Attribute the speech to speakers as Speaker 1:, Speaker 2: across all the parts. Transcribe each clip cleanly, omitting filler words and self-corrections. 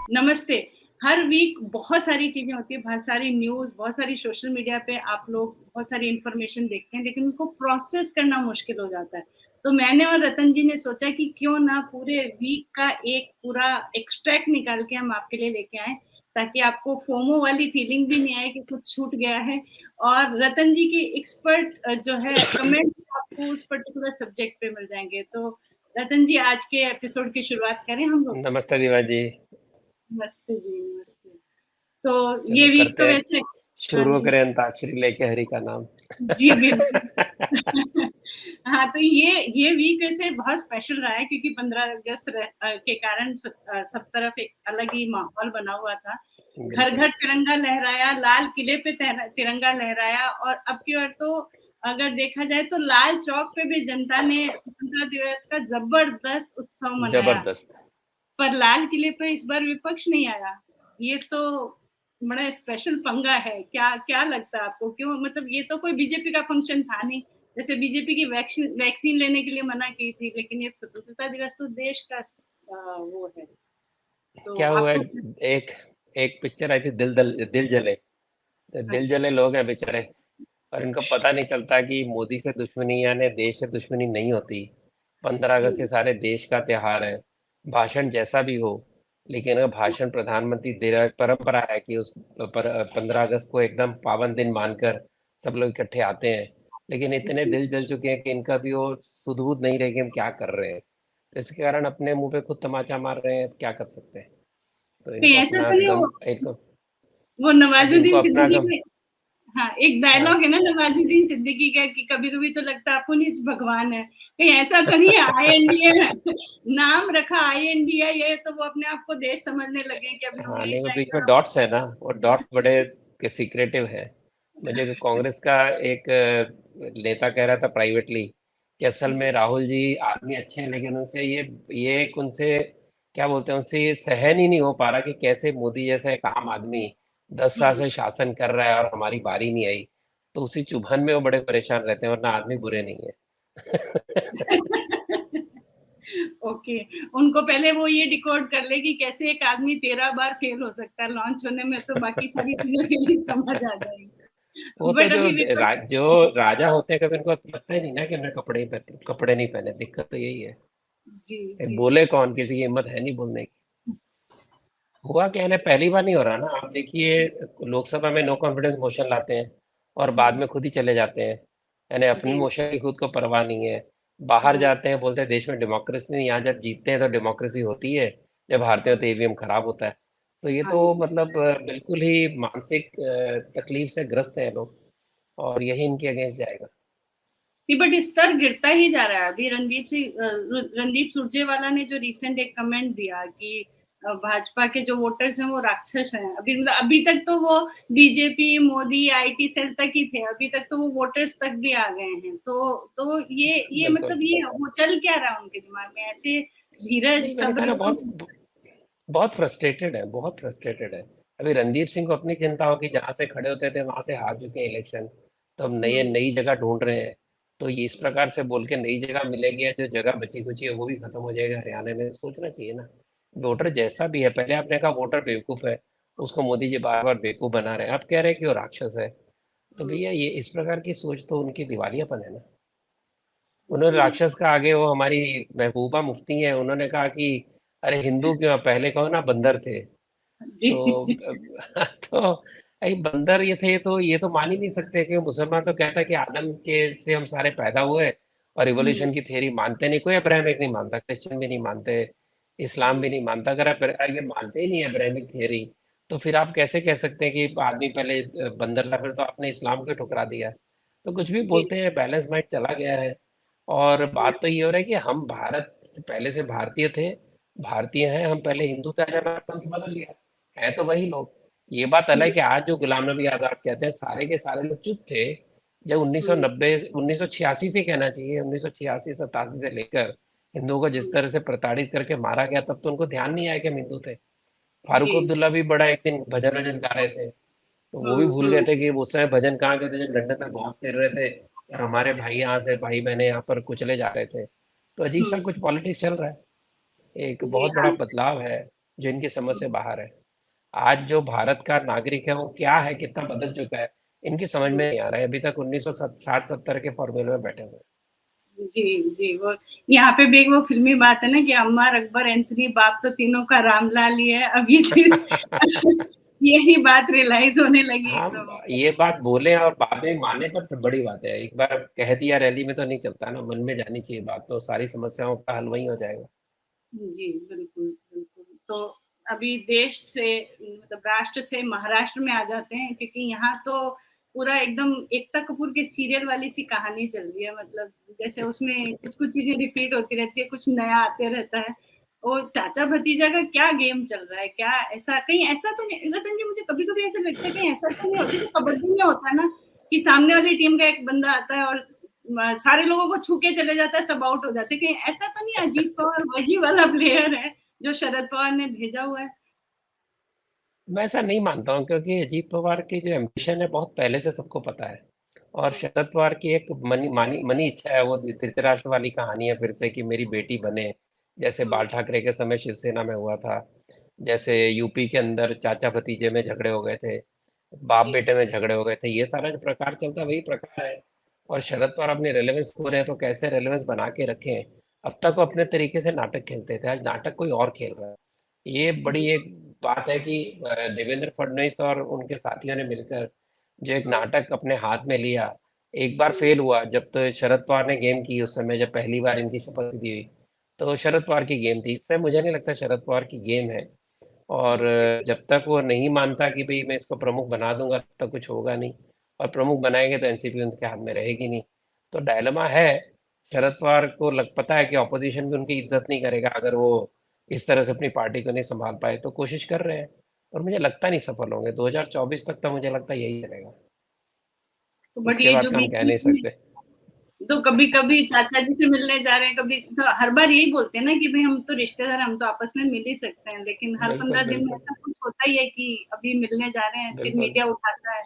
Speaker 1: नमस्ते। हर वीक बहुत सारी चीज़ें होती हैं, बहुत सारी न्यूज़, बहुत सारी सोशल मीडिया पे आप लोग बहुत सारी इन्फॉर्मेशन देखते हैं, लेकिन उनको प्रोसेस करना मुश्किल हो जाता है। तो मैंने और रतन जी ने सोचा कि क्यों ना पूरे वीक का एक पूरा एक्सट्रैक्ट निकाल के हम आपके लिए लेके आएँ, ताकि आपको फोमो वाली फीलिंग भी नहीं आए कि कुछ छूट गया है और रतन जी की एक्सपर्ट जो है कमेंट आपको उस पर्टिकुलर सब्जेक्ट पे मिल जाएँगे। तो रतन जी आज के एपिसोड की शुरुआत करें हम लोग?
Speaker 2: नमस्ते दीवा जी।
Speaker 1: नमस्ते जी, नमस्ते। तो ये
Speaker 2: चलो
Speaker 1: वीक
Speaker 2: करते
Speaker 1: तो
Speaker 2: हैं,
Speaker 1: वैसे हाँ
Speaker 2: शुरू
Speaker 1: जी।
Speaker 2: करें अंताक्षरी लेके हरि का नाम।
Speaker 1: जी, बिल्कुल। हाँ, तो ये वीक वैसे बहुत स्पेशल रहा है क्योंकि 15 अगस्त के कारण सब तरफ एक अलग ही माहौल बना हुआ था।
Speaker 2: बिल्कुल।
Speaker 1: घर-घर तिरंगा लहराया, लाल किले पे तिरंगा लहराया और अब की बार तो अगर देखा जाए तो लाल चौक पे भी जनता ने स्वतंत्रता दिवस का ज़बरदस्त उत्सव मनाया।
Speaker 2: जबरदस्त।
Speaker 1: पर लाल किले पे इस बार विपक्ष नहीं आया। ये तो बड़ा स्पेशल पंगा है। क्या क्या लगता है आपको? क्यों मतलब ये तो कोई बीजेपी का फंक्शन था नहीं। जैसे बीजेपी की वैक्सीन लेने के लिए मना की थी, लेकिन ये स्वतंत्रता दिवस तो देश का वो है। तो
Speaker 2: क्या हुआ,
Speaker 1: आपको
Speaker 2: एक एक पिक्चर आई थी, दिल जले। तो दिल
Speaker 1: अच्छा,
Speaker 2: जले लोग हैं बेचारे, और इनको पता नहीं चलता कि मोदी से दुश्मनी यानी देश से दुश्मनी नहीं होती। 15 अगस्त ये
Speaker 1: जी,
Speaker 2: सारे देश का त्योहार है। भाषण जैसा भी हो, लेकिन अगर भाषण प्रधानमंत्री दे रहा है, परंपरा है कि उस पर 15 अगस्त को एकदम पावन दिन मानकर सब लोग इकट्ठे आते हैं। लेकिन इतने
Speaker 1: जी।
Speaker 2: दिल जल चुके हैं कि इनका भी वो सुध-बुध नहीं रहे कि हम क्या कर रहे हैं। तो इसके कारण अपने मुंह पे खुद तमाचा मार रहे हैं, तो क्या कर सकते हैं। तो
Speaker 1: कहीं
Speaker 2: इनको
Speaker 1: ऐसा
Speaker 2: अपना
Speaker 1: तो नहीं
Speaker 2: गम, इनको
Speaker 1: वो
Speaker 2: अब इनको
Speaker 1: नवाज़ुद्दीन
Speaker 2: अपना
Speaker 1: सिद्दीकी
Speaker 2: गम।
Speaker 1: के हाँ, एक
Speaker 2: हाँ।
Speaker 1: डायलॉग है ना नवाज़ुद्दीन सिद्दीकी का कि कभी-कभी तो लगता है अपुन ही भगवान है। कहीं ऐसा तो नहीं है आईएनडीए नाम रखा आईएनडीए ये तो वो अपने आप को देश समझने लगे हैं कि अभी हम
Speaker 2: हाँ,
Speaker 1: नहीं
Speaker 2: नहीं, वो बीच
Speaker 1: जाएँगे
Speaker 2: में
Speaker 1: और
Speaker 2: डॉट्स है ना, वो डॉट्स बड़े सीक्रेटिव है। मुझे तो कांग्रेस का एक नेता कह रहा था प्राइवेटली कि असल में राहुल जी आदमी अच्छे हैं, लेकिन उनसे ये एक उनसे क्या बोलते हैं, उनसे ये सहन ही नहीं हो पा रहा कि कैसे मोदी जैसा एक आम आदमी 10 साल
Speaker 1: हुँ,
Speaker 2: से शासन कर रहा है और हमारी बारी नहीं आई। तो उसी चुभन में वो बड़े परेशान रहते हैं, वरना आदमी बुरे नहीं है।
Speaker 1: ओके, उनको पहले वो ये डिकोड कर ले कि कैसे एक आदमी 13 बार फेल हो सकता है लॉन्च होने में तो बाकी सारी चीज़ें फिर ही समझ आ जाएँगी।
Speaker 2: वो तो
Speaker 1: बट अभी विपक्ष
Speaker 2: जो राजा होते हैं, कभी इनको लगता ही नहीं ना कि हमने कपड़े नहीं पहने। दिक्कत तो यही है।
Speaker 1: जी,
Speaker 2: ये
Speaker 1: जी।
Speaker 2: बोले कौन, किसी की हिम्मत है नहीं बोलने की। हुआ क्या है ना, पहली बार नहीं हो रहा ना। आप देखिए, लोकसभा में नो कॉन्फिडेंस मोशन लाते हैं और बाद
Speaker 1: हुँ,
Speaker 2: में खुद ही चले जाते हैं। यानी अपनी
Speaker 1: जी,
Speaker 2: मोशन की खुद को परवाह नहीं है। बाहर
Speaker 1: हाँ,
Speaker 2: जाते हैं, बोलते हैं देश में डेमोक्रेसी नहीं। यहाँ जब जीतते हैं तो डेमोक्रेसी होती है, जब हारते हैं तो ईवीएम खराब होता है। तो ये
Speaker 1: हाँ
Speaker 2: तो
Speaker 1: जी।
Speaker 2: मतलब बिल्कुल ही मानसिक तकलीफ से ग्रस्त है लोग, और यही इनके अगेंस्ट जाएगा।
Speaker 1: नहीं बट स्तर गिरता ही जा रहा है। अभी रणदीप सुरजेवाला ने जो रिसेंट एक कमेंट दिया कि भाजपा के जो वोटर्स हैं वो राक्षस हैं। अभी तक तो वो बीजेपी, मोदी, आईटी सेल तक ही थे। अभी तक तो वो वोटर्स तक भी आ गए हैं। तो ये
Speaker 2: बिल्कुल।
Speaker 1: मतलब ये वो चल क्या रहा है उनके दिमाग में? ऐसे धीरज,
Speaker 2: नहीं, मैंने कहा
Speaker 1: सब्र
Speaker 2: ना,
Speaker 1: तो
Speaker 2: बहुत बहुत फ्रस्ट्रेटेड है, बहुत फ्रस्ट्रेटेड है। अभी रणदीप सिंह को अपनी चिंता हो कि जहाँ से खड़े होते थे वहां से हार चुके हैं इलेक्शन, तो अब नई
Speaker 1: हुँ,
Speaker 2: नई जगह ढूंढ रहे हैं। तो ये इस प्रकार से बोल के नई जगह मिलेगी, या जो जगह बची खुची है वो भी खत्म हो जाएगा हरियाणा में, सोचना चाहिए ना। वोटर जैसा भी है, पहले आपने कहा वोटर बेवकूफ है, उसको मोदी जी बार बार बेवकूफ बना रहे हैं। आप कह रहे हैं कि वो राक्षस है। तो
Speaker 1: हुँ,
Speaker 2: भैया, ये इस प्रकार की सोच तो उनकी दिवालियापन है ना। उन्होंने
Speaker 1: जी,
Speaker 2: राक्षस का आगे, वो हमारी महबूबा मुफ्ती है, उन्होंने कहा कि अरे हिंदू क्यों, पहले कहो ना बंदर थे।
Speaker 1: जी।
Speaker 2: तो तो भाई बंदर ये थे, तो ये तो मान ही नहीं सकते कि मुसलमान तो कहता है कि आदम के से हम सारे पैदा हुए, और
Speaker 1: हुँ,
Speaker 2: इवोल्यूशन की थ्योरी मानते नहीं। कोई अब्राहमिक नहीं मानता, क्रिश्चियन भी नहीं मानते, इस्लाम भी
Speaker 1: हुँ,
Speaker 2: नहीं मानता। अगर आप ये मानते ही नहीं है अब्राहमिक थ्योरी, तो फिर आप कैसे कह सकते हैं कि आदमी पहले बंदर था? फिर तो आपने इस्लाम को ठुकरा दिया। तो कुछ भी
Speaker 1: जी,
Speaker 2: बोलते हैं, बैलेंस माइंड चला गया है। और
Speaker 1: हुँ,
Speaker 2: बात तो ये हो रहा है कि हम भारत पहले से भारतीय थे, भारतीय हैं हम, पहले हिंदू थे, आज हमारा पंथ बदल गया है। तो वही लोग, ये बात अलग है
Speaker 1: हुँ,
Speaker 2: कि आज जो गुलाम नबी आजाद कहते हैं, सारे के सारे लोग चुप थे जब
Speaker 1: हुँ,
Speaker 2: 1990 1986 से, कहना चाहिए 1986 87 से लेकर हिंदुओं को जिस
Speaker 1: हुँ,
Speaker 2: तरह से प्रताड़ित करके मारा गया, तब तो उनको ध्यान नहीं आया कि हम हिंदू थे। फारूक
Speaker 1: जी,
Speaker 2: अब्दुल्ला भी बड़ा एक दिन भजन वजन गा रहे थे, तो वो भी
Speaker 1: हुँ,
Speaker 2: भूल गए
Speaker 1: हुँ,
Speaker 2: थे कि उस समय भजन कहाँ गए थे, जब लंदन में घूम फिर रहे थे और हमारे भाई यहाँ से, भाई बहने यहाँ पर कुचले जा रहे थे। तो अजीब सा
Speaker 1: हुँ,
Speaker 2: कुछ पॉलिटिक्स चल रहा है, एक
Speaker 1: जी,
Speaker 2: बहुत बड़ा
Speaker 1: हाँ।
Speaker 2: बदलाव है। जो इनकी समझ से बाहर है। आज जो भारत का नागरिक है वो क्या है, कितना बदल चुका है, इनकी समझ में नहीं आ रहा है। अभी तक 1960-70 के फॉर्मूले में बैठे हुए हैं।
Speaker 1: जी, जी, वो यहाँ पे भी एक वो फ़िल्मी बात है ना कि अम्मार, अकबर, एंथनी बाप तो तीनों का रामलाल ही है। अब ये चीज़ यही बात रियलाइज़ होने लगी
Speaker 2: हाँ,
Speaker 1: तो
Speaker 2: ये बात बोले और बाद में माने तो फिर बड़ी बात है। एक बार कह दिया रैली में तो नहीं चलता ना, मन में जानी चाहिए बात, तो सारी समस्याओं का हल वही हो जाएगा।
Speaker 1: जी, बिल्कुल, बिल्कुल। तो अभी देश से मतलब राष्ट्र से महाराष्ट्र में आ जाते हैं क्योंकि यहाँ तो पूरा एकदम एकता कपूर के सीरियल वाली सी कहानी चल रही है मतलब जैसे उसमें कुछ-कुछ चीज़ें रिपीट होती रहती है, कुछ नया आते रहता है। वो चाचा-भतीजा का क्या गेम चल रहा है? क्या ऐसा कहीं ऐसा तो नहीं रतन जी मुझे कभी-कभी ऐसा लगता है कहीं ऐसा तो नहीं होता जो कबड्डी में होता है ना, कि सामने वाली टीम का एक बंदा आता है और सारे लोगों को छू के चले जाता है, सब आउट हो जाते हैं। कहीं ऐसा तो नहीं अजीत पवार वही वाला प्लेयर है, जो शरद पवार ने भेजा हुआ है?
Speaker 2: मैं ऐसा नहीं मानता हूँ, क्योंकि अजीत पवार की जो एम्बिशन है बहुत पहले से सबको पता है। और
Speaker 1: हुँ,
Speaker 2: शरद पवार की एक मनी इच्छा है, वो धृतराष्ट्र वाली कहानी है फिर से कि मेरी बेटी बने, जैसे
Speaker 1: हुँ,
Speaker 2: बाल ठाकरे के समय शिवसेना में हुआ था, जैसे यूपी के अंदर चाचा भतीजे में झगड़े हो गए थे, बाप
Speaker 1: जी,
Speaker 2: बेटे में झगड़े हो गए थे, ये सारा जो प्रकार चलता है वही प्रकार है। और शरद पवार अपनी रेलेवेंस खो रहे हैं तो कैसे रेलेवेंस बना के रखें। अब तक वो अपने तरीके से नाटक खेलते थे, आज नाटक कोई और खेल रहा है। ये बड़ी
Speaker 1: जी,
Speaker 2: एक बात है कि देवेंद्र फडणवीस और उनके साथियों ने मिलकर जो एक
Speaker 1: हुँ,
Speaker 2: नाटक अपने हाथ में लिया, एक बार
Speaker 1: हुँ,
Speaker 2: फेल हुआ जब तो शरद पवार ने गेम की, उस समय जब पहली बार इनकी शपथ ली हुई, तो शरद पवार की गेम थी। इससे मुझे नहीं लगता शरद पवार की गेम है। और
Speaker 1: ओके,
Speaker 2: जब तक वो नहीं मानता कि भई मैं इसको प्रमुख बना दूँगा, तब तक कुछ होगा नहीं। और प्रमुख बनाएँगे तो एनसीपी उनके हाथ में रहेगी नहीं। तो डायलेमा है। शरद पवार को लग पता है कि ऑपोज़िशन भी उनकी इज़्ज़त नहीं करेगा अगर वो इस तरह से अपनी पार्टी को नहीं सँभाल पाए, तो कोशिश कर रहे हैं। और मुझे लगता नहीं सफल होंगे। 2024 तक तो मुझे लगता है यही चलेगा।
Speaker 1: तो बट
Speaker 2: उसके
Speaker 1: ये
Speaker 2: बाद
Speaker 1: जो
Speaker 2: का हम कह नहीं
Speaker 1: बीच-बीच में
Speaker 2: सकते।
Speaker 1: तो कभी-कभी चाचा जी से मिलने जा रहे हैं, कभी तो हर बार यही बोलते हैं ना कि भई हम तो रिश्तेदार हैं, हम तो आपस में मिल ही सकते हैं, लेकिन हर
Speaker 2: बिल्कुल,
Speaker 1: 15 दिन में
Speaker 2: बिल्कुल।
Speaker 1: ऐसा कुछ होता ही है कि अभी मिलने जा रहे हैं, फिर
Speaker 2: बिल्कुल,
Speaker 1: मीडिया उठाता है,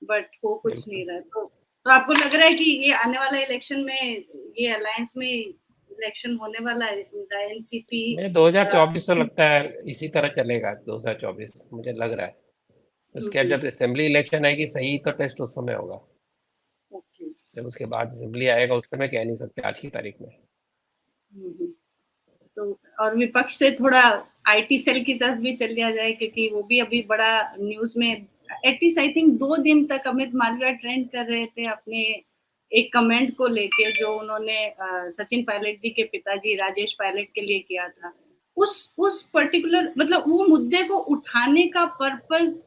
Speaker 1: बट हो कुछ
Speaker 2: बिल्कुल।
Speaker 1: नहीं रहा है। तो आपको लग रहा है कि ये आने वाला इलेक्शन में ये अलायंस में इलेक्शन होने वाला है, एनसीपी
Speaker 2: मुझे
Speaker 1: अ,
Speaker 2: 2024 तो लगता है इसी तरह चलेगा, 2024 मुझे लग रहा है।
Speaker 1: हुँ,
Speaker 2: उसके बाद
Speaker 1: हुँ,
Speaker 2: जब असेंबली इलेक्शन आएगी, सही तो टेस्ट उस समय होगा।
Speaker 1: ओके।
Speaker 2: जब उसके बाद असेंबली आएगा उस समय कह नहीं सकते आज की तारीख में।
Speaker 1: हुँ, हुँ। तो और विपक्ष से थोड़ा आईटी सेल की तरफ भी चल लिया जाए क्योंकि वो भी अभी बड़ा न्यूज़ में एटलीस्ट आई थिंक 2 दिन तक अमित मालविया ट्रेंड कर रहे थे अपने एक कमेंट को लेके जो उन्होंने सचिन पायलट जी के पिताजी राजेश पायलट के लिए किया था। उस पर्टिकुलर मतलब वो मुद्दे को उठाने का पर्पज़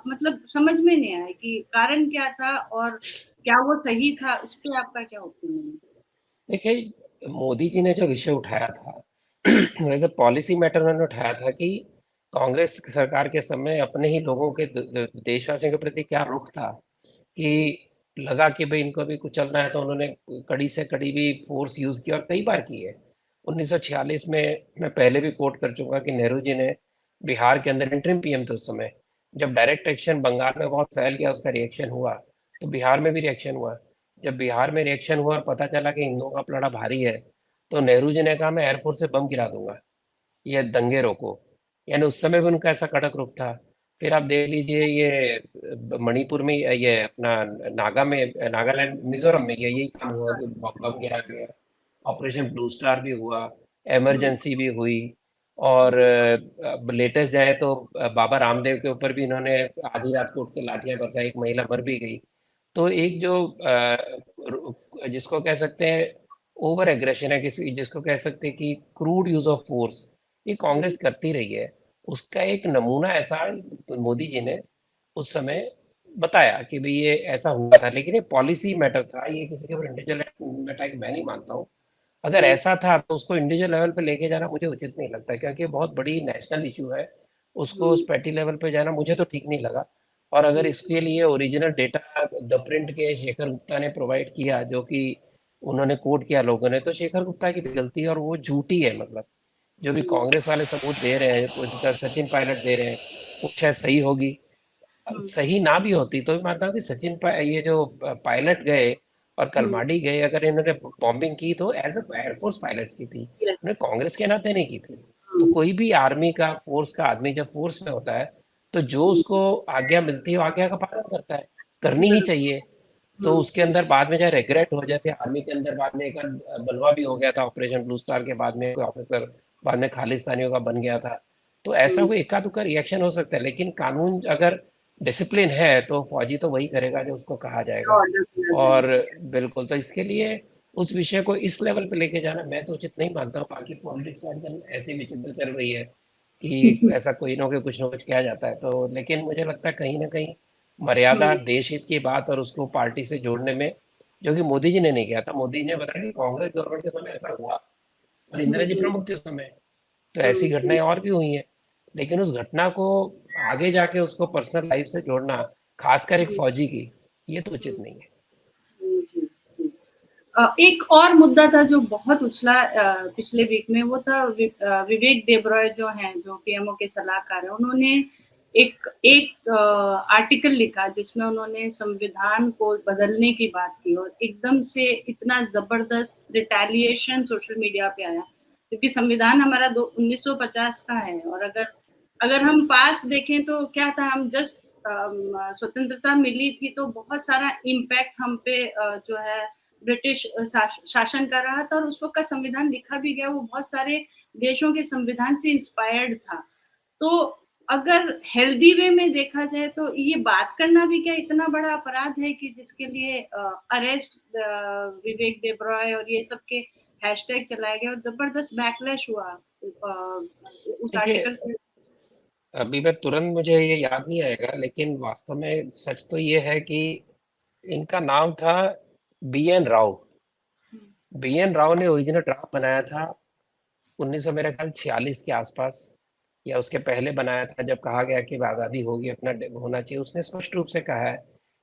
Speaker 1: मतलब समझ में नहीं आया कि कारण क्या था और क्या वो सही था? इस पे आपका क्या ओपिनियन है?
Speaker 2: देखिए, मोदी जी ने जो विषय उठाया था एज़ अ पॉलिसी मैटर उन्होंने उठाया था कि कांग्रेस सरकार के समय अपने ही लोगों के देशवासियों के प्रति क्या रुख था कि लगा कि भाई इनको भी कुछ चलना है, तो उन्होंने कड़ी से कड़ी भी फोर्स यूज़ की और कई बार की है। 1946 में मैं पहले भी कोट कर चुका कि नेहरू जी ने बिहार के अंदर इंटरिम पीएम थे उस समय, जब डायरेक्ट एक्शन बंगाल में बहुत फैल गया, उसका रिएक्शन हुआ, तो बिहार में भी रिएक्शन हुआ। जब बिहार में रिएक्शन हुआ और पता चला कि हिंदुओं का पलड़ा भारी है, तो नेहरू जी ने कहा मैं एयरफोर्स से बम गिरा दूंगा, ये दंगे रोको। यानी उस समय भी उनका ऐसा कड़क रुख था। फिर आप देख लीजिए ये मणिपुर में ये अपना नागा में नागालैंड मिजोरम में ये यही काम हुआ कि बम गिरा गया। ऑपरेशन ब्लू स्टार भी हुआ,
Speaker 1: हुँ,
Speaker 2: इमरजेंसी भी हुई। और लेटेस्ट जाए तो बाबा रामदेव के ऊपर भी इन्होंने आधी रात को उठ के लाठियां बरसाई, एक महिला मर भी गई। तो एक जो जिसको कह सकते हैं ओवर एग्रेशन है, किसी जिसको कह सकते हैं कि क्रूड यूज ऑफ फोर्स, ये
Speaker 1: हुँ,
Speaker 2: कांग्रेस करती रही है। उसका एक नमूना ऐसा मोदी जी ने उस समय बताया कि भाई ये ऐसा हुआ था, लेकिन ये पॉलिसी मैटर था, ये किसी के ऊपर इंडिविजुअल अटैक मैं नहीं मानता हूँ। अगर
Speaker 1: हुँ,
Speaker 2: ऐसा था तो उसको इंडिविजुअल लेवल पे लेके जाना मुझे उचित नहीं लगता, क्योंकि ये बहुत बड़ी नेशनल इशू है। उसको उस
Speaker 1: हुँ,
Speaker 2: पेटी लेवल पे जाना मुझे तो ठीक नहीं लगा। और अगर
Speaker 1: हुँ,
Speaker 2: इसके लिए ओरिजिनल डेटा द प्रिंट के शेखर गुप्ता ने प्रोवाइड किया, जो कि उन्होंने कोट किया लोगों ने, तो शेखर गुप्ता की भी गलती है और वो झूठी है। मतलब जो भी
Speaker 1: हुँ,
Speaker 2: कांग्रेस वाले सबूत दे रहे हैं, सचिन पायलट दे रहे हैं, वो शायद सही होगी।
Speaker 1: हुँ,
Speaker 2: सही ना भी होती तो भी मानता हूँ कि ये जो पायलट गए और
Speaker 1: हुँ,
Speaker 2: कलमाडी गए, अगर इन्होंने बॉम्बिंग की तो एज अ एयरफोर्स पायलट्स की थी,
Speaker 1: यस,
Speaker 2: उन्होंने कांग्रेस के नाते नहीं की थी। तो कोई भी आर्मी का फोर्स का आदमी जब फोर्स में होता है तो जो उसको आज्ञा मिलती है वो आज्ञा का पालन करता है, करनी ही चाहिए। तो उसके अंदर बाद में चाहे रिग्रेट हो, जैसे आर्मी के अंदर बाद में एक बलवा भी हो गया था ऑपरेशन ब्लू स्टार के बाद में, कोई ऑफिसर बाद में खालिस्तानियों का बन गया था। तो ऐसा कोई इक्का दुक्का रिएक्शन हो सकता है, लेकिन कानून अगर डिसिप्लिन है तो फौजी तो वही करेगा जो उसको कहा जाएगा।
Speaker 1: ऑर्डर किया
Speaker 2: और
Speaker 1: जाएगा।
Speaker 2: बिल्कुल, तो इसके लिए उस विषय को इस लेवल पे लेके जाना मैं तो उचित नहीं मानता हूँ। बाकी पॉलिटिक्स आजकल ऐसी विचित्र चल रही है कि ऐसा कोई कुछ ना कुछ किया जाता है। तो लेकिन मुझे लगता है कहीं ना कहीं मर्यादा देश हित की बात और उसको पार्टी से जोड़ने में, जो कि मोदी जी ने नहीं किया था। मोदी जी ने बताया कि कांग्रेस गवर्नमेंट के समय ऐसा हुआ और इंदिरा जी प्रमुख थे उस समय, तो ऐसी घटनाएं और भी हुई हैं। लेकिन उस घटना को आगे जाके उसको पर्सनल लाइफ से जोड़ना, खासकर एक फौजी की, ये तो उचित नहीं है।
Speaker 1: जी, जी। एक और मुद्दा था जो बहुत उछला पिछले वीक में, वो था विवेक देबरॉय जो हैं, जो पीएमओ के सलाहकार हैं, उन्होंने एक एक आर्टिकल लिखा जिसमें उन्होंने संविधान को बदलने की बात की, और एकदम से इतना ज़बरदस्त रिटेलिएशन सोशल मीडिया पे आया, क्योंकि संविधान हमारा 1950 का है, और अगर अगर हम पास देखें तो क्या था, हम जस्ट स्वतंत्रता मिली थी तो बहुत सारा इम्पैक्ट हम पे जो है ब्रिटिश शासन कर रहा था, और उस वक़्त का संविधान लिखा भी गया वो बहुत सारे देशों के संविधान से इंस्पायर्ड था। तो अगर हेल्दी वे में देखा जाए तो ये बात करना भी क्या इतना बड़ा अपराध है कि जिसके लिए अरेस्ट विवेक देबरॉय और ये सब के हैशटैग चलाए गए और ज़बरदस्त बैकलैश हुआ उस
Speaker 2: देखिए,
Speaker 1: आर्टिकल के।
Speaker 2: अभी मैं तुरंत मुझे ये याद नहीं आएगा, लेकिन वास्तव में सच तो ये है कि इनका नाम था बी.एन. राव। बी.एन. राव ने ओरिजिनल ड्राफ्ट बनाया था 1900 मेरे ख्याल 46 के आसपास, या उसके पहले बनाया था, जब कहा गया कि आज़ादी होगी, अपना होना चाहिए। उसने स्पष्ट रूप से कहा है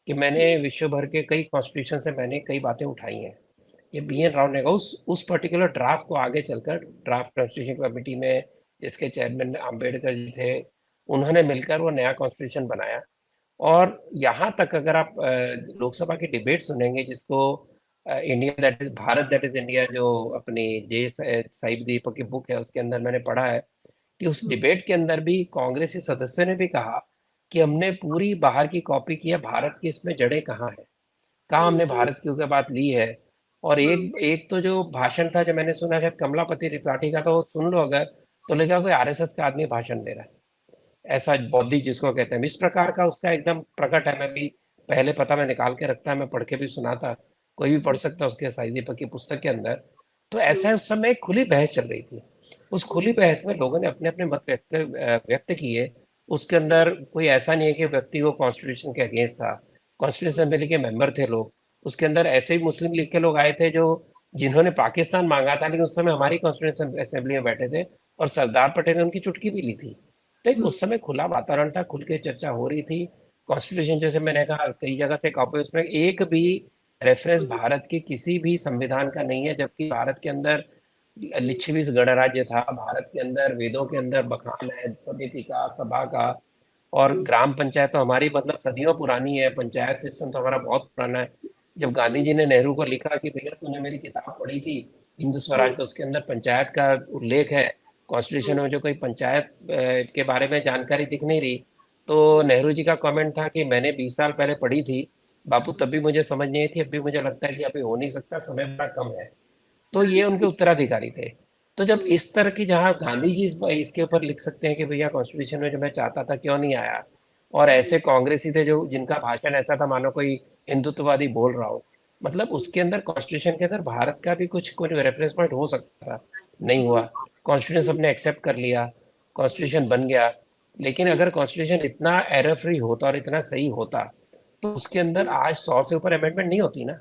Speaker 2: कि मैंने विश्व भर के कई कॉन्स्टिट्यूशन से मैंने कई बातें उठाई हैं। ये बी.एन. राव ने कहा, उस पर्टिकुलर ड्राफ्ट को आगे चलकर ड्राफ्ट कॉन्स्टिट्यूशन कमेटी में जिसके चेयरमैन अम्बेडकर जी थे, उन्होंने मिलकर वो नया कॉन्स्टिट्यूशन बनाया। और यहाँ तक अगर आप लोकसभा की डिबेट सुनेंगे, जिसको India that is Bharat that is India, जो अपनी जे साहिब दीपक की बुक है, उसके अंदर मैंने पढ़ा है कि उस डिबेट के अंदर भी कांग्रेसी सदस्यों ने भी कहा कि हमने पूरी बाहर की कॉपी की है, भारत की इसमें जड़ें कहाँ हैं, कहाँ हमने भारत की ऊपर बात ली है। और एक एक तो जो भाषण था जो मैंने सुना, शायद कमलापति त्रिपाठी का, तो सुन लो अगर, तो लगा कोई आरएसएस का आदमी भाषण दे रहा है, ऐसा बौद्धिक जिसको कहते हैं, इस प्रकार का उसका एकदम प्रकट है। मैं भी पहले पता मैं निकाल के रखता है, मैं पढ़ के भी सुनाता, कोई भी पढ़ सकता उसके साई दीपक की पुस्तक के अंदर। तो ऐसा है, उस समय एक खुली बहस चल रही थी। उस खुली बहस में लोगों ने अपने अपने मत व्यक्त किए। उसके अंदर कोई ऐसा नहीं है कि व्यक्ति को कॉन्स्टिट्यूशन के अगेंस्ट था। कॉन्स्टिट्यूशन असेंबली के मेंबर थे लोग, उसके अंदर ऐसे ही मुस्लिम लीग के लोग आए थे जो जिन्होंने पाकिस्तान मांगा था, लेकिन उस समय हमारी कॉन्स्टिट्यूशन असेंबली में बैठे थे, और सरदार पटेल ने उनकी चुटकी भी ली थी। तो एक उस समय खुला वातावरण था, खुल के चर्चा हो रही थी। कॉन्स्टिट्यूशन, जैसे मैंने कहा, कई जगह से कॉपी, उसमें एक भी रेफरेंस भारत के किसी भी संविधान का नहीं है, जबकि भारत के अंदर लिच्छवीस गणराज्य था, भारत के अंदर वेदों के अंदर बखान है समिति का, सभा का। और ग्राम पंचायत तो हमारी मतलब सदियों पुरानी है, पंचायत सिस्टम तो हमारा बहुत पुराना है। जब गांधी जी ने नेहरू को लिखा कि भैया तूने मेरी किताब पढ़ी थी हिंदू स्वराज, तो उसके अंदर पंचायत का उल्लेख है, कॉन्स्टिट्यूशन में जो कोई पंचायत के बारे में जानकारी दिख नहीं रही। तो नेहरू जी का कमेंट था कि मैंने 20 साल पहले पढ़ी थी बापू, तब भी मुझे समझ नहीं आई थी, अब भी मुझे लगता है कि अभी हो नहीं सकता, समय बड़ा कम है। तो ये उनके उत्तराधिकारी थे। तो जब इस तरह की, जहाँ गांधी जी इसके ऊपर लिख सकते हैं कि भैया कॉन्स्टिट्यूशन में जो मैं चाहता था क्यों नहीं आया, और ऐसे कांग्रेसी थे जो जिनका भाषण ऐसा था मानो कोई हिंदुत्ववादी बोल रहा हो, मतलब उसके अंदर कॉन्स्टिट्यूशन के अंदर भारत का भी कुछ रेफरेंस पॉइंट हो सकता था, नहीं हुआ। कॉन्स्टिट्यूशन सबने एक्सेप्ट कर लिया, कॉन्स्टिट्यूशन बन गया। लेकिन अगर कॉन्स्टिट्यूशन इतना एरर फ्री होता और इतना सही होता, तो उसके अंदर आज 100 से ऊपर अमेंडमेंट नहीं होती ना।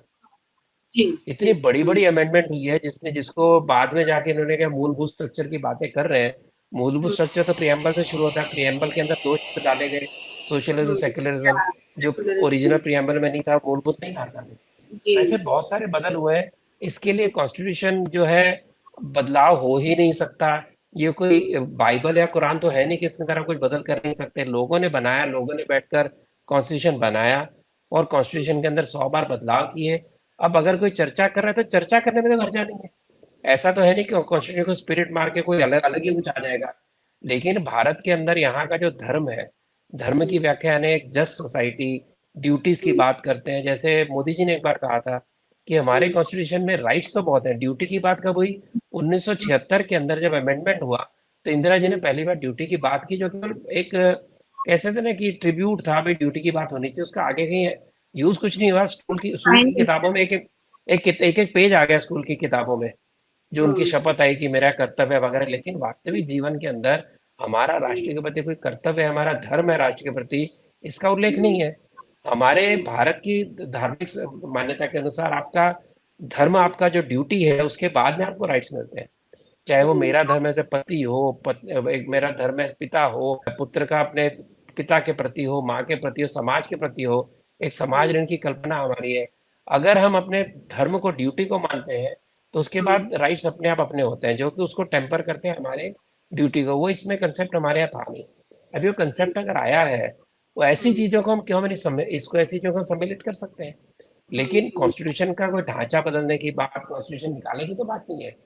Speaker 1: जी,
Speaker 2: इतनी
Speaker 1: जी।
Speaker 2: बड़ी बड़ी अमेंडमेंट हुई है जिसको बाद में जाके इन्होंने क्या मूलभूत स्ट्रक्चर की बातें कर रहे हैं। मूलभूत स्ट्रक्चर तो प्रियम्बल से शुरू होता है, प्रियम्बल के अंदर दो शब्द डाले गए, सोशलिज्म सेक्युलरिज्म, जो ओरिजिनल प्रियम्बल में नहीं था, मूलभूत नहीं था।
Speaker 1: जी।
Speaker 2: तो ऐसे बहुत सारे बदल हुए हैं। इसके लिए कॉन्स्टिट्यूशन जो है, बदलाव हो ही नहीं सकता। ये कोई बाइबल या कुरान तो है नहीं कि इसकी तरह कुछ बदल कर नहीं सकते। लोगों ने बनाया, लोगों ने बैठकर कॉन्स्टिट्यूशन बनाया, और कॉन्स्टिट्यूशन के अंदर 100 बार बदलाव किए। अब अगर कोई चर्चा कर रहा है तो चर्चा करने में तो हर्जा नहीं है। ऐसा तो है नहीं कि कॉन्स्टिट्यूशन को स्पिरिट मार के कोई अलग अलग ही कुछ आ जाएगा। लेकिन भारत के अंदर यहाँ का जो धर्म है, धर्म की व्याख्या यानी एक जस्ट सोसाइटी, ड्यूटीज की बात करते हैं। जैसे मोदी जी ने एक बार कहा था कि हमारे कॉन्स्टिट्यूशन में राइट्स तो बहुत है, ड्यूटी की बात कब हुई? 1976 के अंदर जब अमेंडमेंट हुआ तो इंदिरा जी ने पहली बार ड्यूटी की बात की, जो केवल एक कैसे थे ना कि ट्रिब्यूट था, भाई ड्यूटी की बात होनी चाहिए, उसका आगे कहीं यूज कुछ नहीं हुआ। स्कूल की किताबों में एक एक पेज आ गया स्कूल की किताबों में, जो उनकी शपथ आई कि मेरा कर्तव्य वगैरह। लेकिन वास्तविक जीवन के अंदर हमारा राष्ट्र के प्रति कोई कर्तव्य है, हमारा धर्म है राष्ट्र के प्रति, इसका उल्लेख नहीं है। हमारे भारत की धार्मिक मान्यता के अनुसार आपका धर्म, आपका जो ड्यूटी है, उसके बाद में आपको राइट्स मिलते हैं। चाहे वो मेरा धर्म ऐसे पति हो, एक मेरा धर्म है पिता हो, पुत्र का अपने पिता के प्रति हो, माँ के प्रति हो, समाज के प्रति हो, एक समाज ऋण की कल्पना हमारी है। अगर हम अपने धर्म को, ड्यूटी को मानते हैं, तो उसके बाद राइट्स अपने आप अपने होते हैं, जो कि उसको टेम्पर करते हैं हमारे ड्यूटी को। वो इसमें कंसेप्ट हमारे यहाँ था नहीं। अभी वो कंसेप्ट अगर आया है, वो ऐसी चीजों को हम क्यों नहीं इसको ऐसी चीजों को हम सम्मिलित कर सकते हैं। लेकिन कॉन्स्टिट्यूशन का कोई ढांचा बदलने की बात, कॉन्स्टिट्यूशन निकालने की तो बात नहीं है।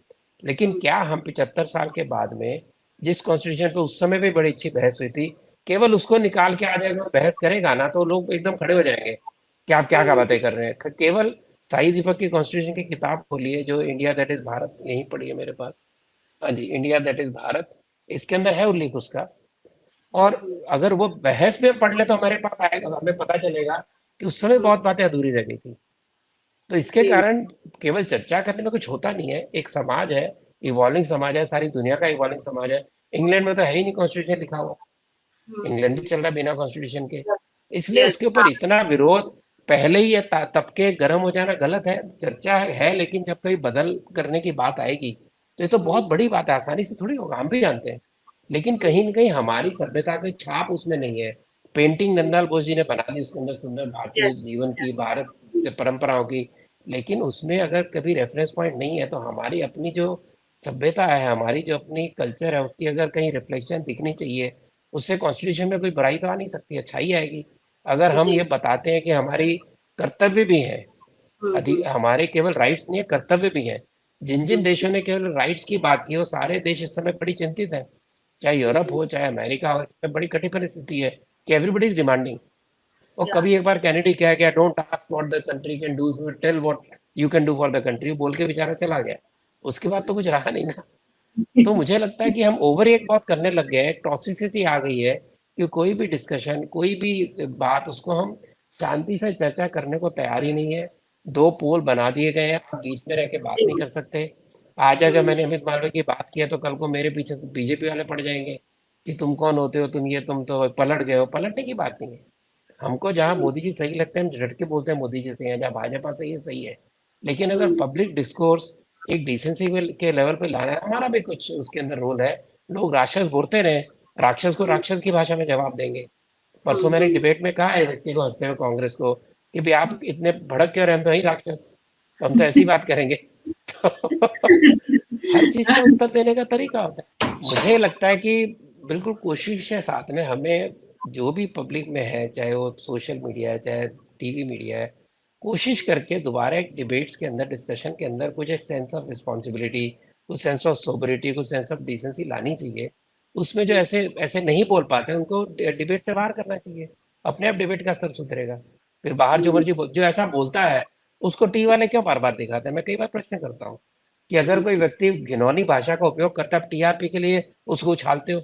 Speaker 2: लेकिन क्या हम 75 साल के बाद में, जिस कॉन्स्टिट्यूशन पे उस समय भी बड़ी अच्छी बहस हुई थी, केवल उसको निकाल के आ जाएगा, बहस करेगा ना तो लोग एकदम खड़े हो जाएंगे कि आप क्या क्या बातें कर रहे हैं। केवल साई दीपक की कॉन्स्टिट्यूशन की किताब खोली है, जो इंडिया दैट इज भारत, यहीं पड़ी है मेरे पास। हाँ जी, इंडिया दैट इज भारत, इसके अंदर है उल्लेख उसका। और अगर वो बहस में पढ़ ले तो हमारे पास आएगा, हमें पता चलेगा कि उस समय बहुत बातें अधूरी रह गई थी। तो इसके कारण केवल चर्चा करने में कुछ होता नहीं है। एक समाज है, इवॉल्विंग समाज है, सारी दुनिया का इवॉल्विंग समाज है। इंग्लैंड में तो है ही नहीं कॉन्स्टिट्यूशन लिखा हुआ, इंग्लैंड भी चल रहा है बिना कॉन्स्टिट्यूशन के। इसलिए उसके ऊपर इतना विरोध, पहले ही ये तबके गर्म हो जाना गलत है। चर्चा है, लेकिन जब कभी बदल करने की बात आएगी तो ये तो बहुत बड़ी बात है, आसानी से थोड़ी होगा, हम भी जानते हैं। लेकिन कहीं न कहीं हमारी सभ्यता की छाप उसमें नहीं है। पेंटिंग नंदलाल बोस जी ने बना दी उसके अंदर सुंदर भारतीय जीवन की, भारत से परंपराओं की, लेकिन उसमें अगर कभी रेफरेंस पॉइंट नहीं है तो हमारी अपनी जो सभ्यता है, हमारी जो अपनी कल्चर है, उसकी अगर कहीं रिफ्लेक्शन दिखनी चाहिए, उससे कॉन्स्टिट्यूशन में कोई बुराई तो आ नहीं सकती, अच्छाई आएगी। अगर हम ये बताते हैं कि हमारी कर्तव्य भी है, हमारे केवल राइट्स नहीं है, कर्तव्य भी है। जिन जिन देशों ने केवल राइट्स की बात की, वो सारे देश इस समय बड़ी चिंतित है। चाहे यूरोप हो, चाहे अमेरिका हो, इसमें बड़ी कठिन परिस्थिति है कि एवरीबडी इज डिमांडिंग। और कभी एक बार कैनेडी क्या गया, don't ask what the country can do, tell what you can do for the country, बोल के बेचारा चला गया। उसके बाद तो कुछ रहा नहीं ना। तो मुझे लगता है कि हम ओवर रिएक्ट बहुत करने लग गए हैं, टॉक्सिसिटी आ गई है कि कोई भी डिस्कशन, कोई भी बात, उसको हम शांति से चर्चा करने को तैयार ही नहीं है। दो पोल बना दिए गए हैं, आप बीच में रह के बात नहीं कर सकते। आज अगर मैंने अमित मालवीय की बात किया तो कल को मेरे पीछे से बीजेपी वाले पड़ जाएंगे कि तुम कौन होते हो, तुम ये, तुम तो पलट गए हो। पलटने की बात नहीं है। हमको जहाँ मोदी जी सही लगते हैं हम झट के बोलते हैं मोदी जी सही है, जहाँ भाजपा सही है सही है। लेकिन अगर पब्लिक डिस्कोर्स एक डिसेंसी के लेवल पे लाना है, हमारा भी कुछ उसके अंदर रोल है। लोग राक्षस बोलते रहे, राक्षस को राक्षस की भाषा में जवाब देंगे। परसों मैंने डिबेट में कहा है व्यक्ति को, हंसते हुए कांग्रेस को, कि भाई आप इतने भड़क क्यों रहे, हम तो ही राक्षस, तो हम तो ऐसी बात करेंगे। तो हर चीज का उत्तर देने का तरीका होता है। मुझे लगता है कि बिल्कुल कोशिश है साथ में हमें, जो भी पब्लिक में है, चाहे वो सोशल मीडिया है, चाहे टीवी मीडिया है, कोशिश करके दोबारा एक डिबेट्स के अंदर, डिस्कशन के अंदर कुछ एक सेंस ऑफ रिस्पॉन्सिबिलिटी, कुछ सेंस ऑफ सोबरिटी, कुछ सेंस ऑफ डिसेंसी लानी चाहिए। उसमें जो ऐसे ऐसे नहीं बोल पाते उनको डिबेट से बाहर करना चाहिए, अपने आप डिबेट का स्तर सुधरेगा। फिर बाहर जो मर्जी जो ऐसा बोलता है उसको टी वाले क्यों बार बार दिखाते हैं? मैं कई बार प्रश्न करता हूँ कि अगर कोई व्यक्ति घिनौनी भाषा का उपयोग करता है, आप टीआरपी के लिए उसको उछालते हो।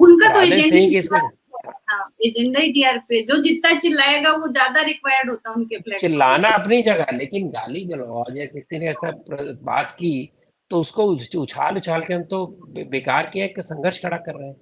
Speaker 1: उनका तो
Speaker 2: राधे
Speaker 1: एजेंडा
Speaker 2: सिंह
Speaker 1: ही
Speaker 2: की इसको
Speaker 1: हाँ, एजेंडा ही टीआरपी, जो जितना चिल्लाएगा वो ज्यादा रिक्वायर्ड होता है उनके प्लेटफॉर्म।
Speaker 2: चिल्लाना अपनी जगह, लेकिन गाली गलौज या किसी ने ऐसा बात की तो उसको उछाल उछाल के हम तो बेकार किया, एक संघर्ष खड़ा कर रहे हैं।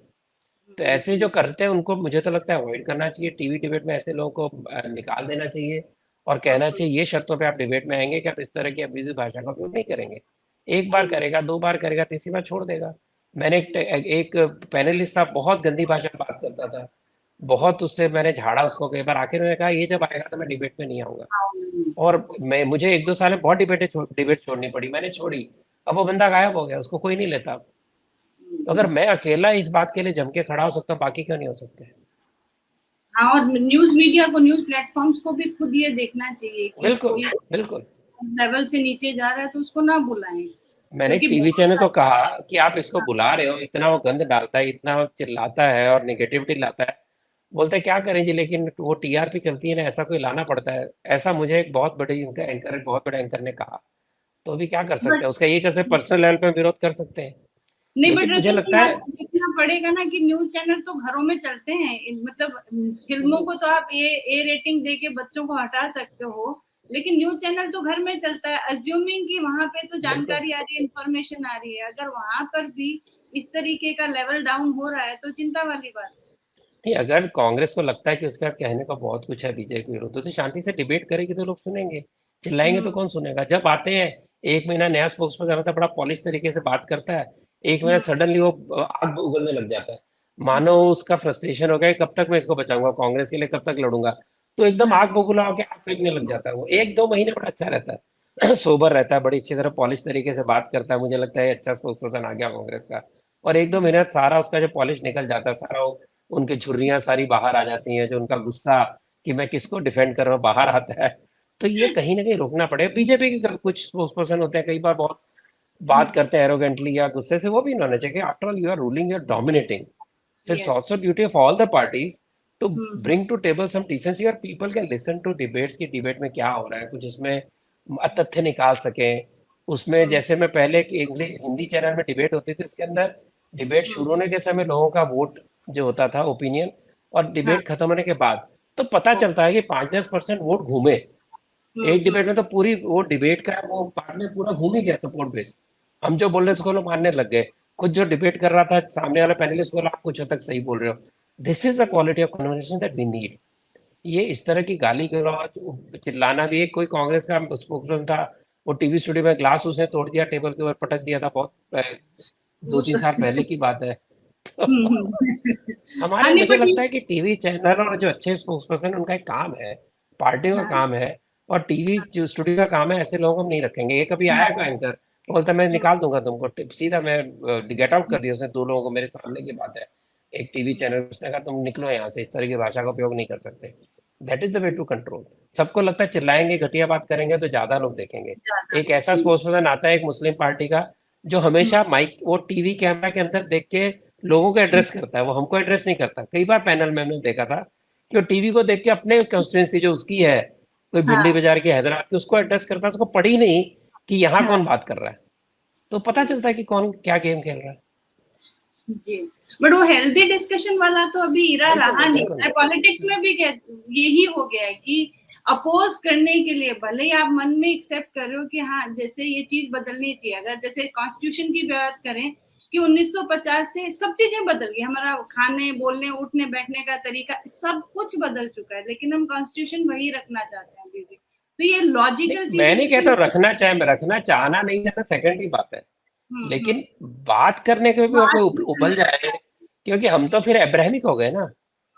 Speaker 2: तो ऐसे जो करते हैं उनको मुझे तो लगता है अवॉइड करना चाहिए। टीवी डिबेट में ऐसे लोगों को निकाल देना चाहिए और कहना चाहिए ये शर्तों पे आप डिबेट में आएंगे कि आप इस तरह की अब्यूजिव भाषा का उपयोग नहीं करेंगे। एक बार करेगा, दो बार करेगा, तीसरी बार छोड़ देगा। मैंने एक पैनलिस्ट था, बहुत गंदी भाषा में बात करता था, बहुत उससे मैंने झाड़ा उसको कई बार। आखिर मैंने कहा ये जब आएगा तो मैं डिबेट में नहीं आऊंगा। और मैं मुझे एक दो साल में बहुत डिबेट छोड़नी पड़ी, मैंने छोड़ी। अब वो बंदा गायब हो गया, उसको कोई नहीं लेता। तो अगर मैं अकेला इस बात के लिए जम के खड़ा हो सकता हूँ, बाकी क्यों नहीं हो सकते?
Speaker 1: हाँ, और न्यूज मीडिया को, न्यूज प्लेटफॉर्म्स को भी खुद ये देखना चाहिए कि
Speaker 2: बिल्कुल
Speaker 1: कोई
Speaker 2: बिल्कुल।
Speaker 1: लेवल से नीचे जा रहा है तो उसको ना बुलाएं।
Speaker 2: मैंने एक
Speaker 1: क्योंकि
Speaker 2: टीवी
Speaker 1: बहुत
Speaker 2: चैनल को
Speaker 1: सारे।
Speaker 2: कहा कि आप इसको
Speaker 1: हाँ,
Speaker 2: बुला रहे हो, इतना वो गंद डालता है, इतना वो चिल्लाता है और नेगेटिविटी लाता है। बोलते हैं क्या करें जी, लेकिन वो टीआरपी चलती है ना, ऐसा कोई लाना पड़ता है। ऐसा मुझे एक बहुत बड़ी उनका एंकर, बहुत बड़े एंकर ने कहा। तो अभी क्या कर सकते
Speaker 1: बट
Speaker 2: हैं, उसका ये कर सकते, पर्सनल लेवल पे विरोध कर सकते हैं।
Speaker 1: नहीं, बट
Speaker 2: लेकिन मुझे
Speaker 1: रतन जी
Speaker 2: लगता है
Speaker 1: आपको देखना पड़ेगा ना कि न्यूज चैनल तो घरों में चलते हैं। मतलब फिल्मों को तो आप ए रेटिंग दे के बच्चों को हटा सकते हो, लेकिन न्यूज चैनल तो घर में चलता है। अज्यूमिंग कि वहां पे तो
Speaker 2: बिल्कुल
Speaker 1: जानकारी आ रही है, इंफॉर्मेशन आ रही है, अगर वहां पर भी इस तरीके का लेवल डाउन हो रहा है तो चिंता वाली बात है।
Speaker 2: नहीं, अगर कांग्रेस को लगता है कि उसके पास कहने का बहुत कुछ है बीजेपी विरुद्ध, तो शांति से डिबेट करेगी तो लोग सुनेंगे। चिल्लाएंगे तो
Speaker 1: हम्म
Speaker 2: कौन सुनेगा? जब आते हैं, 1 महीना नया स्पोक्स पर्सन आता है, बड़ा पॉलिश तरीके से बात करता है, 1 महीना
Speaker 1: हम्म
Speaker 2: सडनली वो आग उगलने लग जाता है। मानो
Speaker 1: हम्म
Speaker 2: उसका फ्रस्ट्रेशन हो गया कि कब तक मैं इसको बचाऊंगा, कांग्रेस के लिए कब तक लड़ूंगा। तो एकदम
Speaker 1: हाँ,
Speaker 2: आग बबूला होकर आग फेंकने लग जाता है। वो 1-2 महीने बड़ा अच्छा रहता है सोबर रहता है, बड़ी अच्छी तरह पॉलिश तरीके से बात करता है, मुझे लगता है अच्छा स्पोक्स पर्सन आ गया कांग्रेस का। और 1-2 महीने बाद सारा उसका जो पॉलिश निकल जाता है, सारा उनकी झुर्रियां सारी बाहर आ जाती हैं, जो उनका गुस्सा कि मैं किसको डिफेंड कर रहा हूँ बाहर आता है। तो ये कहीं ना कहीं रोकना पड़ेगा। बीजेपी के कुछ स्पोक्स पर्सन होते हैं, कई बार बहुत बात करते हैं एरोगेंटली या गुस्से से, वो भी होना चाहिए। After all you are ruling, you are dominating, so it's
Speaker 1: yes.
Speaker 2: also duty of all the parties to
Speaker 1: hmm
Speaker 2: bring to table some decency, और people can listen to debates की डिबेट में क्या हो रहा है, कुछ इसमें तथ्य निकाल सकें। उसमें
Speaker 1: हम्म
Speaker 2: जैसे मैं पहले एक इंग्लिश हिंदी चैनल में डिबेट होती थी, उसके अंदर डिबेट
Speaker 1: हम्म,
Speaker 2: शुरू होने के समय लोगों का वोट जो होता था, ओपिनियन, और
Speaker 1: हाँ,
Speaker 2: डिबेट खत्म होने के बाद तो पता
Speaker 1: हाँ,
Speaker 2: चलता है कि 5-10% वोट घूमे। एक डिबेट
Speaker 1: हम्म।
Speaker 2: में तो पूरी वो डिबेट का वो पार्ट में पूरा घूम ही गया सपोर्ट बेस। हम जो बोल रहे उसको लोग मानने लग गए। खुद जो डिबेट कर रहा था सामने वाला पैनलिस्ट बोला आप कुछ हद तक सही बोल रहे हो। This is the quality of conversation that we need. ये इस तरह की गाली गलौज चिल्लाना भी, एक कोई कांग्रेस का स्पोक्समैन था, वो टीवी स्टूडियो में ग्लास उसने तोड़ दिया, टेबल के ऊपर पटक दिया था, बहुत दो
Speaker 1: वो
Speaker 2: तीन
Speaker 1: तो
Speaker 2: साल पहले की बात है।
Speaker 1: हाँ,
Speaker 2: हमारे,
Speaker 1: नहीं
Speaker 2: मुझे
Speaker 1: बट
Speaker 2: लगता है कि टीवी चैनल और जो अच्छे स्पोक्स पर्सन, उनका एक काम है, पार्टियों का
Speaker 1: हाँ,
Speaker 2: काम है, और टीवी जो स्टूडियो का काम है, ऐसे लोगों को हम नहीं रखेंगे। ये कभी आया कोई
Speaker 1: हाँ,
Speaker 2: एंकर बोलता मैं निकाल दूंगा तुमको, सीधा मैं गेट आउट कर दिया उसने 2 लोगों को, मेरे सामने की बात है। एक टीवी चैनल, उसने कहा तुम निकलो यहाँ से, इस तरह की भाषा का उपयोग नहीं कर सकते। That is the way to control. सबको लगता है चिल्लाएंगे, घटिया बात करेंगे तो ज्यादा लोग देखेंगे।
Speaker 1: ज़्यादा
Speaker 2: एक ऐसा
Speaker 1: देखेंगे।
Speaker 2: स्पोक्स पर्सन आता है एक मुस्लिम पार्टी का, जो
Speaker 1: हुँ,
Speaker 2: हमेशा माइक वो टीवी कैमरा के अंदर देख के लोगों को एड्रेस करता है, वो हमको एड्रेस नहीं करता। कई बार पैनल में हमने देखा था कि वो टीवी को देख के अपने कंस्टिट्यूंसी जो उसकी है, कोई भिंडी
Speaker 1: हाँ,
Speaker 2: बाजार की, हैदराबाद की, उसको एड्रेस करता है, उसको पड़ी नहीं कि यहाँ
Speaker 1: हाँ,
Speaker 2: कौन बात कर रहा है। तो पता चलता है कि कौन क्या गेम खेल रहा है।
Speaker 1: जी। बट वो हेल्दी डिस्कशन वाला तो अभी इरा
Speaker 2: बिल्कुल
Speaker 1: रहा
Speaker 2: नहीं,
Speaker 1: नहीं।
Speaker 2: बिल्कुल
Speaker 1: चाहे पॉलिटिक्स में भी यही हो गया है कि अपोज करने के लिए भले ही आप मन में एक्सेप्ट कर रहे हो कि हाँ, जैसे ये चीज बदलनी चाहिए। अगर जैसे कॉन्स्टिट्यूशन की बात करें कि 1950 से सब चीजें बदल गई, हमारा खाने, बोलने, उठने, बैठने का तरीका सब कुछ बदल चुका है, लेकिन हम कॉन्स्टिट्यूशन वही रखना चाहते हैं अभी भी। तो ये
Speaker 2: नहीं,
Speaker 1: लॉजिकल
Speaker 2: मैं
Speaker 1: चीजें
Speaker 2: नहीं कहता
Speaker 1: भी।
Speaker 2: रखना चाहे, रखना चाहना नहीं चाहना सेकंड की बात है,
Speaker 1: हम्म।
Speaker 2: लेकिन बात करने के भी और
Speaker 1: बात
Speaker 2: कोई
Speaker 1: भी
Speaker 2: उबल
Speaker 1: करना
Speaker 2: जाए। क्योंकि हम तो फिर अब्राहमिक हो गए ना।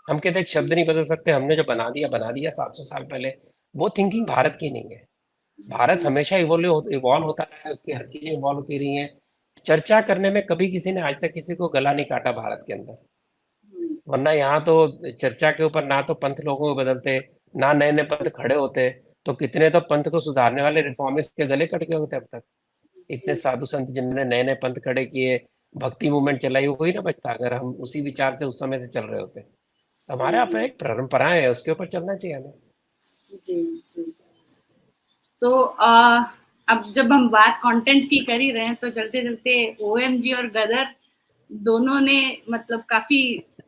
Speaker 2: हम कहते एक शब्द नहीं बदल सकते, हमने जो बना दिया 700 साल पहले। वो थिंकिंग भारत की नहीं है। भारत
Speaker 1: चाहिए।
Speaker 2: हमेशा इवॉल्व होता रहा है, उसकी हर चीजें इवॉल्व होती रही हैं। चर्चा करने में कभी किसी ने आज तक किसी को गला नहीं काटा भारत के अंदर।
Speaker 1: हम्म,
Speaker 2: वरना यहाँ तो चर्चा के ऊपर ना तो पंथ लोगों को बदलते, ना नए नए पंथ खड़े होते। तो कितने तो पंथ को सुधारने वाले रिफॉर्मिस्ट के गले कट गए होते अब तक। इतने
Speaker 1: जी।
Speaker 2: साधु संत जिन्होंने नए नए पंथ खड़े किए, भक्ति मूवमेंट चलाई, वो कोई ना बचता अगर हम उसी विचार से उस समय से चल रहे होते। हमारे यहाँ पे एक परंपराएं है, उसके ऊपर चलना चाहिए हमें।
Speaker 1: जी, जी। तो अब जब हम बात कंटेंट की कर ही रहे हैं तो चलते-चलते ओएमजी और गदर दोनों ने मतलब काफ़ी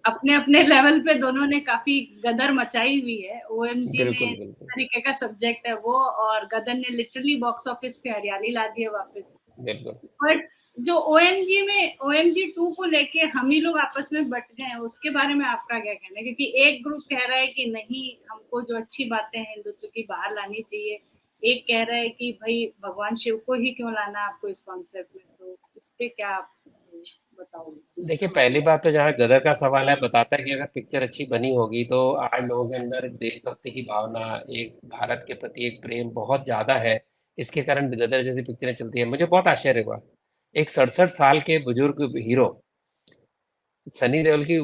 Speaker 1: अपने-अपने लेवल पे दोनों ने काफ़ी गदर मचाई हुई है। ओएमजी ने
Speaker 2: बिल्कुल
Speaker 1: इस
Speaker 2: बिल्कुल।
Speaker 1: तरीके का सब्जेक्ट है वो, और गदर ने लिटरली बॉक्स ऑफिस पे हरियाली ला दी है वापस।
Speaker 2: बिल्कुल।
Speaker 1: बट जो ओएमजी 2 को लेके हम ही लोग आपस में बट गए हैं, उसके बारे में आपका क्या कहना है? क्योंकि एक ग्रुप कह रहा है कि नहीं, हमको जो अच्छी बातें हैं हिंदुत्व की बाहर लानी चाहिए। एक कह रहा है कि भाई भगवान शिव को ही क्यों लाना है आपको इस कॉन्सेप्ट में, तो इस पे क्या आप बताओगे?
Speaker 2: देखिए, पहली बात तो जहाँ गदर का सवाल है, बताता है कि अगर पिक्चर अच्छी बनी होगी तो आज लोगों के अंदर देशभक्ति की भावना, एक भारत के प्रति एक प्रेम बहुत ज्यादा है। इसके कारण गदर जैसी पिक्चरें चलती है। मुझे बहुत आश्चर्य हुआ, एक 67 साल के बुजुर्ग हीरो सनी देओल की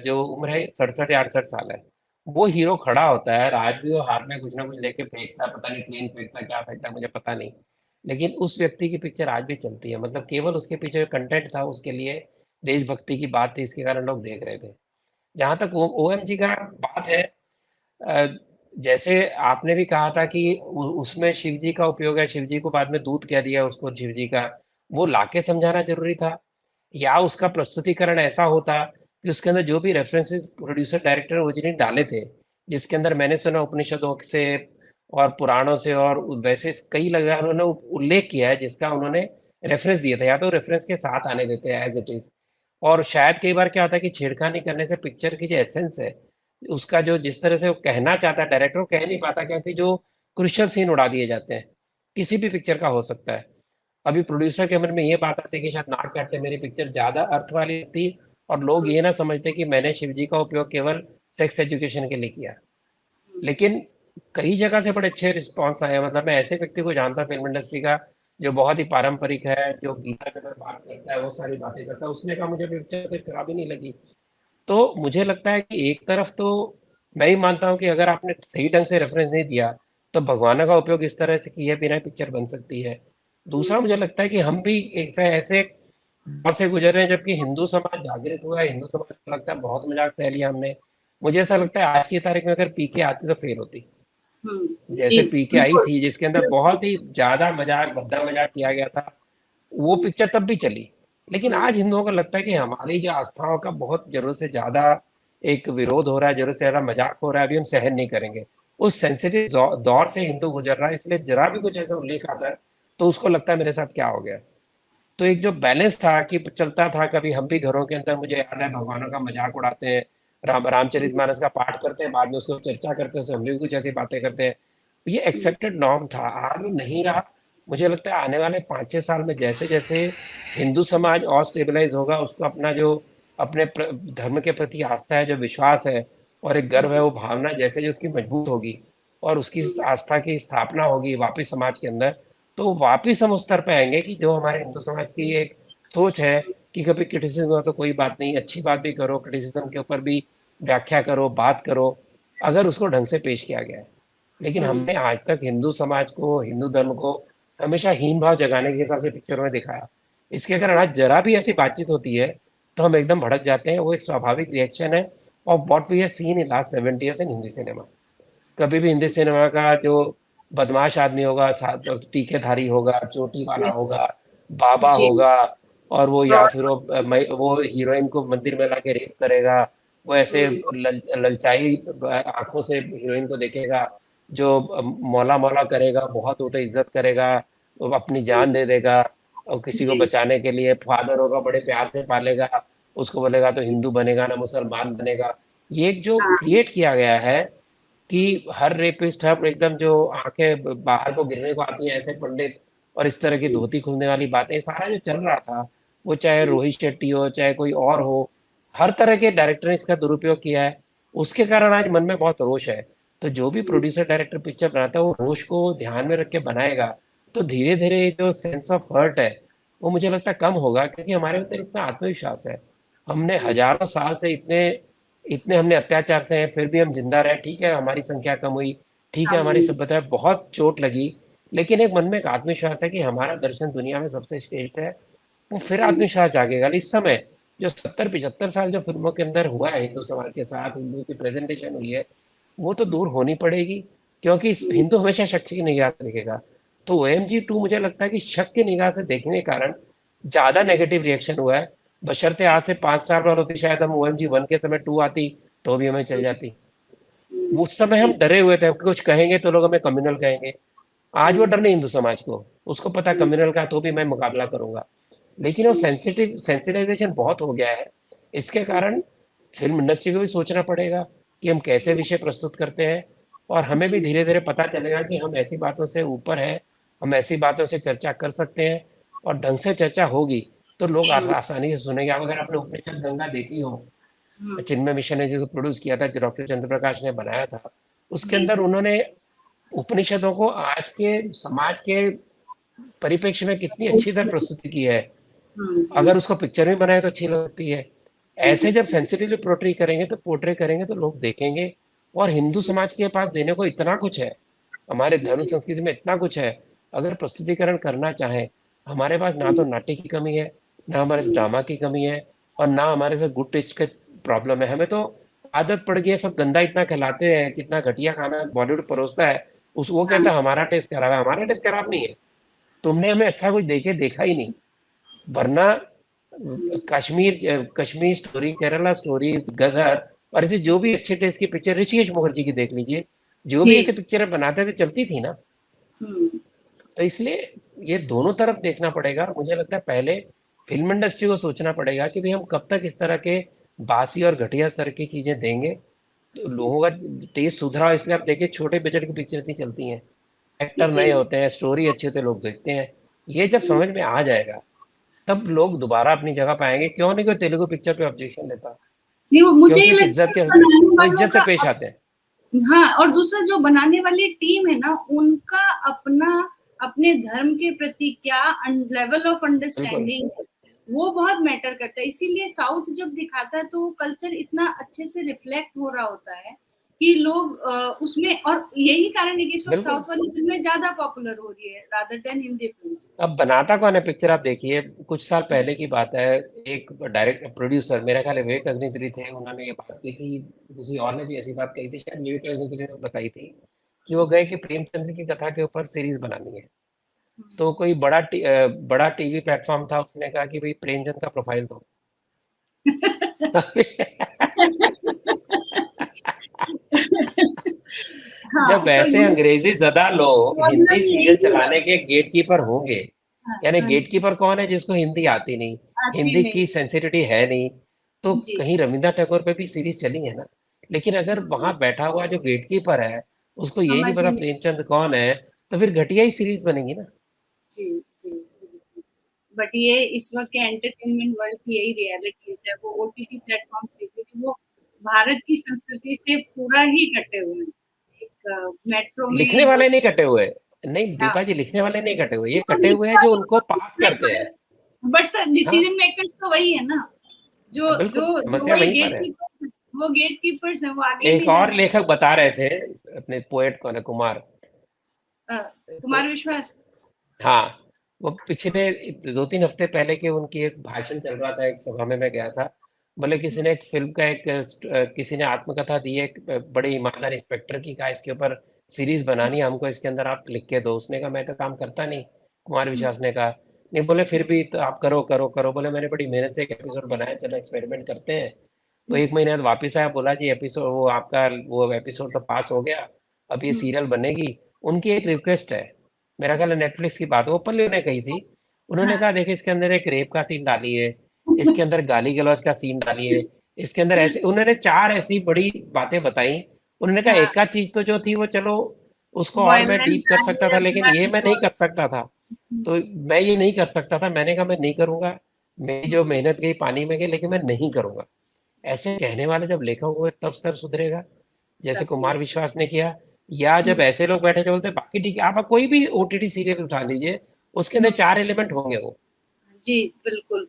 Speaker 2: जो उम्र है 67 या 68 साल है, वो हीरो खड़ा होता है और आज भी वो हाथ में कुछ ना कुछ लेके फेंकता है, पता नहीं प्लेन फेंकता क्या फेंकता, मुझे पता नहीं। लेकिन उस व्यक्ति की पिक्चर आज भी चलती है, मतलब केवल उसके पीछे जो कंटेंट था उसके लिए देशभक्ति की बात थी, इसके कारण लोग देख रहे थे। जहाँ तक ओएमजी का बात है, अ, जैसे आपने भी कहा था कि उसमें शिव जी का उपयोग है, शिव जी को बाद में दूत कह दिया उसको, शिव जी का, वो लाके समझाना जरूरी था, या उसका प्रस्तुतिकरण ऐसा होता कि उसके अंदर जो भी रेफरेंसेस प्रोड्यूसर डायरेक्टर ओरिजिनली डाले थे, जिसके अंदर मैंने सुना उपनिषदों से और पुराणों से और वैसे कई लगा उन्होंने उल्लेख किया है जिसका उन्होंने रेफरेंस दिया था, या तो रेफरेंस के साथ आने देते हैं एज इट इज। और शायद कई बार क्या होता है कि छेड़खानी करने से पिक्चर की जो एसेंस है, उसका जो जिस तरह से वो कहना चाहता है डायरेक्टर, वो कह नहीं पाता, क्योंकि जो क्रुशियल सीन उड़ा दिए जाते हैं, किसी भी पिक्चर का हो सकता है। अभी प्रोड्यूसर के मन में ये बात आती है कि शायद ना करते मेरी पिक्चर ज्यादा अर्थ वाली थी, और लोग ये ना समझते कि मैंने शिव जी का उपयोग केवल सेक्स एजुकेशन के लिए किया। लेकिन कई जगह से बड़े अच्छे रिस्पॉन्स आए हैं। मतलब मैं ऐसे व्यक्ति को जानता फिल्म इंडस्ट्री का जो बहुत ही पारंपरिक है, जो गीता के अंदर बात करता है, वो सारी बातें करता है, उसने कहा मुझे पिक्चर कुछ खराब ही नहीं लगी। तो मुझे लगता है कि एक तरफ तो मैं ही मानता हूँ कि अगर आपने सही ढंग से रेफरेंस नहीं दिया तो भगवानों का उपयोग इस तरह से किए बिना पिक्चर बन सकती है। दूसरा मुझे लगता है कि हम भी ऐसे ऐसे दौर से गुजर रहे हैं जबकि हिंदू समाज जागृत हुआ है, हिंदू समाज को लगता है बहुत मजाक सह लिया हमने। मुझे ऐसा लगता है आज की तारीख में अगर पीके आती तो फेल होती।
Speaker 1: जी,
Speaker 2: जैसे पीके आई
Speaker 1: बिल्कुल।
Speaker 2: थी जिसके अंदर बहुत ही ज्यादा मजाक, भद्दा मजाक किया गया था, वो पिक्चर तब भी चली। लेकिन
Speaker 1: हुँ,
Speaker 2: आज हिंदुओं को लगता है कि हमारी जो आस्थाओं का बहुत जरूरत से ज्यादा एक विरोध हो रहा है, जरूरत से ज्यादा मजाक हो रहा है, अभी हम सहन नहीं करेंगे। उस सेंसिटिव दौर से हिंदू गुजर रहा है, इसलिए जरा भी कुछ ऐसा उल्लेख आता है तो उसको लगता है मेरे साथ क्या हो गया। तो एक जो बैलेंस था कि चलता था, कभी हम भी घरों के अंदर, मुझे याद है, भगवानों का मजाक उड़ाते हैं, रामचरितमानस का पाठ करते हैं, बाद में उसको चर्चा करते हैं, उसमें हम भी कुछ ऐसी बातें करते हैं। ये एक्सेप्टेड नॉर्म था, आज नहीं रहा। मुझे लगता है आने वाले 5-6 साल में जैसे जैसे हिंदू समाज और स्टेबलाइज होगा, उसको अपना जो अपने धर्म के प्रति आस्था है, जो विश्वास है और एक गर्व है, वो भावना जैसे जो उसकी मजबूत होगी और उसकी आस्था की स्थापना होगी वापिस समाज के अंदर, तो वापिस हम उस स्तर पे आएंगे कि जो हमारे हिंदू समाज की एक सोच है कि कभी क्रिटिसिज्म हो तो कोई बात नहीं, अच्छी बात भी करो, क्रिटिसिज्म के ऊपर भी व्याख्या करो, बात करो, अगर उसको ढंग से पेश किया गया है। लेकिन हमने आज तक हिंदू समाज को, हिंदू धर्म को हमेशा हीन भाव जगाने के हिसाब से पिक्चरों में दिखाया। इसके कारण आज जरा भी ऐसी बातचीत होती है तो हम एकदम भड़क जाते हैं। वो एक स्वाभाविक रिएक्शन है of what we have seen in last 70 years in Hindi cinema. कभी भी हिंदी सिनेमा का जो बदमाश आदमी होगा, साथ टीकेधारी होगा, चोटी वाला
Speaker 1: यस,
Speaker 2: होगा, बाबा
Speaker 1: जी,
Speaker 2: होगा, और वो या
Speaker 1: फ्रॉड।
Speaker 2: फिर वो हीरोइन को मंदिर में लाके रेप करेगा, वो ऐसे
Speaker 1: हुँ,
Speaker 2: ललचाई आंखों से हीरोइन को देखेगा, जो मौला मौला करेगा, बहुत होता इज्जत करेगा, वो अपनी
Speaker 1: हुँ,
Speaker 2: जान दे देगा, और किसी को
Speaker 1: जी,
Speaker 2: बचाने के लिए फादर होगा, बड़े प्यार से पालेगा, उसको बोलेगा तो हिंदू बनेगा ना मुसलमान बनेगा। ये एक जो
Speaker 1: हाँ,
Speaker 2: क्रिएट किया गया है कि हर रेपिस्ट, हर एकदम जो आंखें बाहर को गिरने को आती हैं ऐसे पंडित, और इस तरह की
Speaker 1: हुँ,
Speaker 2: धोती खुलने वाली बातें, सारा जो चल रहा था, वो चाहे
Speaker 1: हुँ,
Speaker 2: रोहित शेट्टी हो चाहे कोई और हो, हर तरह के डायरेक्टर ने इसका दुरुपयोग किया है। उसके कारण आज मन में बहुत रोष है। तो जो भी
Speaker 1: हुँ,
Speaker 2: प्रोड्यूसर डायरेक्टर पिक्चर बनाता है वो रोष को ध्यान में रख के बनाएगा, तो धीरे धीरे जो सेंस ऑफ हर्ट है वो मुझे लगता है कम होगा, क्योंकि हमारे अंदर इतना आत्मविश्वास है। हमने
Speaker 1: हुँ,
Speaker 2: हजारों साल से इतने इतने हमने अत्याचार से हैं, फिर भी हम जिंदा रहे। ठीक है हमारी संख्या कम हुई, ठीक है
Speaker 1: कम
Speaker 2: हमारी
Speaker 1: हुई।
Speaker 2: सभ्यता है, बहुत चोट लगी, लेकिन एक मन में एक आत्मविश्वास है कि हमारा दर्शन दुनिया में सबसे श्रेष्ठ है। वो फिर
Speaker 1: हुँ,
Speaker 2: आत्मविश्वास जागेगा। इस समय जो 70-75 साल जो फिल्मों के अंदर हुआ है, हिंदू समाज के साथ हिंदू की प्रेजेंटेशन हुई है, वो तो दूर होनी पड़ेगी, क्योंकि
Speaker 1: हुँ,
Speaker 2: हिंदू हमेशा शक की निगाह से देखेगा। तो OMG 2 मुझे लगता है कि शक की निगाह से देखने के कारण ज्यादा
Speaker 1: हुँ,
Speaker 2: नेगेटिव रिएक्शन हुआ है। बशर्ते आज से 5 साल और होती शायद हम OMG 1 के समय 2 आती तो भी हमें चल
Speaker 1: हुँ,
Speaker 2: जाती।
Speaker 1: हुँ,
Speaker 2: उस समय हम
Speaker 1: जी,
Speaker 2: डरे हुए थे कुछ कहेंगे तो लोग हमें कम्युनल कहेंगे। आज वो
Speaker 1: हुँ,
Speaker 2: डर नहीं हिंदू समाज को, उसको पता
Speaker 1: हुँ,
Speaker 2: कम्युनल का तो भी मैं मुकाबला करूंगा। लेकिन वो
Speaker 1: हुँ,
Speaker 2: सेंसिटाइजेशन बहुत हो गया है। इसके
Speaker 1: हुँ,
Speaker 2: कारण फिल्म इंडस्ट्री को भी सोचना पड़ेगा कि हम कैसे विषय प्रस्तुत करते हैं, और हमें भी
Speaker 1: जी,
Speaker 2: धीरे धीरे पता चलेगा कि हम ऐसी बातों से ऊपर हैं, हम ऐसी बातों से चर्चा कर सकते हैं, और ढंग से चर्चा होगी तो लोग
Speaker 1: हुँ,
Speaker 2: आसानी से सुनेंगे। अब अगर आपने उपनिषद गंगा देखी हो,
Speaker 1: हुँ,
Speaker 2: चिन्मय मिशन ने जिसको प्रोड्यूस किया था, जो डॉक्टर चंद्र प्रकाश ने बनाया था, उसके
Speaker 1: जी,
Speaker 2: अंदर उन्होंने उपनिषदों को आज के समाज के परिप्रेक्ष्य में कितनी अच्छी तरह प्रस्तुति की है।
Speaker 1: हुँ, हुँ,
Speaker 2: अगर उसको पिक्चर में बनाए तो अच्छी लगती है। ऐसे जब सेंसिटिवली पोर्ट्रे करेंगे तो लोग देखेंगे। और हिंदू समाज के पास देने को इतना कुछ है, हमारे धर्म संस्कृति में इतना कुछ है, अगर प्रस्तुतिकरण करना चाहें, हमारे पास ना तो नाट्य की कमी है, ना हमारे पास ड्रामा की कमी है, और ना हमारे साथ गुड टेस्ट का प्रॉब्लम है। हमें तो आदत पड़ गई है, सब गंदा इतना खिलाते हैं, कितना घटिया खाना बॉलीवुड परोसता है, उस वो कहता है हमारा टेस्ट खराब है। हमारा टेस्ट खराब नहीं है, तुमने हमें अच्छा कुछ देके देखा ही नहीं। वरना कश्मीर स्टोरी, केरला स्टोरी, गदर, और ऐसे जो भी अच्छे टेस्ट की पिक्चर, ऋषिकेश मुखर्जी की देख लीजिए, जो भी ऐसे
Speaker 1: जी।
Speaker 2: पिक्चर बनाते थे चलती थी ना। तो इसलिए ये दोनों तरफ देखना पड़ेगा। मुझे लगता है पहले फिल्म इंडस्ट्री को सोचना पड़ेगा कि भाई हम कब तक इस तरह के बासी और घटिया स्तर की चीजें देंगे। तो लोगों का टेस्ट सुधरा हो, इसलिए आप देखिए छोटे बजट की पिक्चर इतनी चलती हैं, एक्टर
Speaker 1: जी।
Speaker 2: नए होते हैं, स्टोरी अच्छी होती है, लोग देखते हैं। ये जब समझ में आ जाएगा तब लोग दोबारा अपनी जगह पाएंगे। क्यों नहीं कोई तेलुगु पिक्चर पे ऑब्जेक्शन लेता?
Speaker 1: नहीं, वो मुझे
Speaker 2: क्योंकि
Speaker 1: ये
Speaker 2: एक
Speaker 1: लगता
Speaker 2: इज्जत
Speaker 1: है
Speaker 2: के,
Speaker 1: बनाने
Speaker 2: वो
Speaker 1: वालों
Speaker 2: इज्जत से
Speaker 1: का
Speaker 2: पेश आते हैं।
Speaker 1: हाँ, और दूसरा जो बनाने वाली टीम है ना, उनका अपना अपने धर्म के प्रति क्या लेवल ऑफ
Speaker 2: बिल्कुल।
Speaker 1: अंडरस्टैंडिंग, वो बहुत मैटर करता है। इसीलिए साउथ जब दिखाता है तो कल्चर इतना अच्छे से रिफ्लेक्ट हो रहा होता है कि लोग उसमें, और यही कारण है कि इस वक्त
Speaker 2: बिल्कुल।
Speaker 1: साउथ वाली फिल्में ज्यादा पॉपुलर हो रही है रादर देन हिंदी फिल्म।
Speaker 2: अब बनाता कौन है पिक्चर? आप देखिए, कुछ साल पहले की बात है, एक डायरेक्ट प्रोड्यूसर, मेरा ख्याल है विवेक अग्निहोत्री थे, उन्होंने ये बात की थी, किसी और ने भी ऐसी बात कही थी, शायद विवेक अग्निहोत्री ने बताई थी, कि वो गए कि प्रेमचंद्र की कथा के ऊपर सीरीज बनानी है। तो कोई बड़ा टीवी प्लेटफॉर्म था, उसने कहा कि भाई प्रेमचंद का प्रोफाइल दो।
Speaker 1: हाँ,
Speaker 2: जब
Speaker 1: तो
Speaker 2: ऐसे
Speaker 1: ये
Speaker 2: अंग्रेजी ज़्यादा लोग हिंदी
Speaker 1: प्रॉब्लम
Speaker 2: सीरियल
Speaker 1: यही है।
Speaker 2: चलाने के गेटकीपर होंगे,
Speaker 1: हाँ,
Speaker 2: यानी
Speaker 1: हाँ जी,
Speaker 2: गेटकीपर कौन है? जिसको हिंदी आती नहीं,
Speaker 1: आती
Speaker 2: हिंदी
Speaker 1: नहीं।
Speaker 2: की सेंसिटिविटी है नहीं। तो
Speaker 1: जी।
Speaker 2: कहीं रविंद्र टैगोर पे भी सीरीज चली है ना। लेकिन अगर वहां बैठा हुआ जो गेटकीपर है, उसको यही नहीं
Speaker 1: समझ ही
Speaker 2: पता
Speaker 1: नहीं।
Speaker 2: प्रेमचंद कौन है, तो फिर घटिया ही सीरीज बनेगी ना।
Speaker 1: जी, जी, जी। बट ये इस वक्त के एंटरटेनमेंट वर्ल्ड की यही रियलिटी है, वो ओटीटी प्लेटफॉर्म देखिए कि वो भारत की संस्कृति से पूरा ही कटे हुए हैं। एक मेट्रो
Speaker 2: लिखने
Speaker 1: में वो,
Speaker 2: वाले नहीं कटे हुए, नहीं
Speaker 1: हाँ,
Speaker 2: दीपा जी, लिखने वाले नहीं कटे हुए, ये
Speaker 1: वो
Speaker 2: कटे हुए हैं
Speaker 1: लिखा
Speaker 2: जो
Speaker 1: ही
Speaker 2: उनको पास
Speaker 1: नहीं,
Speaker 2: करते हैं।
Speaker 1: बट सर
Speaker 2: हाँ,
Speaker 1: डिसीजन मेकर्स तो वही है ना, जो जो
Speaker 2: बिल्कुल,
Speaker 1: जो
Speaker 2: समस्या
Speaker 1: वही
Speaker 2: वहीं पर है।
Speaker 1: गेटकीपर्स, वो गेटकीपर्स हैं, वो आगे
Speaker 2: एक
Speaker 1: नहीं
Speaker 2: और
Speaker 1: जाने
Speaker 2: लेखक बता रहे थे, अपने पोएट कौन है, कुमार, तो
Speaker 1: कुमार विश्वास।
Speaker 2: हाँ, वो पिछले 2-3 हफ्ते पहले के उनकी एक भाषण चल रहा था, एक सभा में मैं गया था। बोले किसी ने एक फ़िल्म का किसी ने आत्मकथा दी है, एक बड़े ईमानदार इंस्पेक्टर की, कहा इसके ऊपर सीरीज़ बनानी है, हमको इसके अंदर आप लिख के दो। उसने कहा मैं तो काम करता नहीं, कुमार विश्वास ने कहा। नहीं, बोले फिर भी तो आप करो, करो, करो। बोले मैंने बड़ी मेहनत से एक एपिसोड बनाया, चलो एक्सपेरिमेंट करते हैं। वो 1 महीने बाद वापस आया, बोला जी एपिसोड वो आपका वो एपिसोड तो पास हो गया, अब ये सीरियल बनेगी। उनकी एक रिक्वेस्ट है, मेरा ख्याल है नेटफ्लिक्स की बात ओपनली उन्होंने कही थी। उन्होंने
Speaker 1: हाँ।
Speaker 2: कहा देखिए इसके अंदर एक रेप का सीन डालिए, इसके अंदर गाली गलौज का सीन डालिए, इसके अंदर ऐसे, उन्होंने 4 ऐसी बड़ी बातें बताई। उन्होंने कहा
Speaker 1: हाँ,
Speaker 2: एक आध चीज तो जो थी वो चलो उसको और मैं
Speaker 1: वायलेंस
Speaker 2: डीप कर सकता
Speaker 1: डालिए,
Speaker 2: था, लेकिन ये मैं नहीं
Speaker 1: ब्लड।
Speaker 2: कर सकता था। तो मैं ये नहीं कर सकता था, मैंने कहा मैं नहीं करूंगा, मेरी जो मेहनत गई पानी में गई, लेकिन मैं नहीं करूंगा। ऐसे कहने वाले जब लेखक हुए तब स्तर सुधरेगा, जैसे कुमार विश्वास ने किया। या जब ऐसे लोग बैठे जो बोलते हैं, बाकी ठीक है, आप कोई भी ओटीटी सीरियल उठा लीजिए, उसके अंदर 4 एलिमेंट होंगे वो।
Speaker 1: जी, बिल्कुल।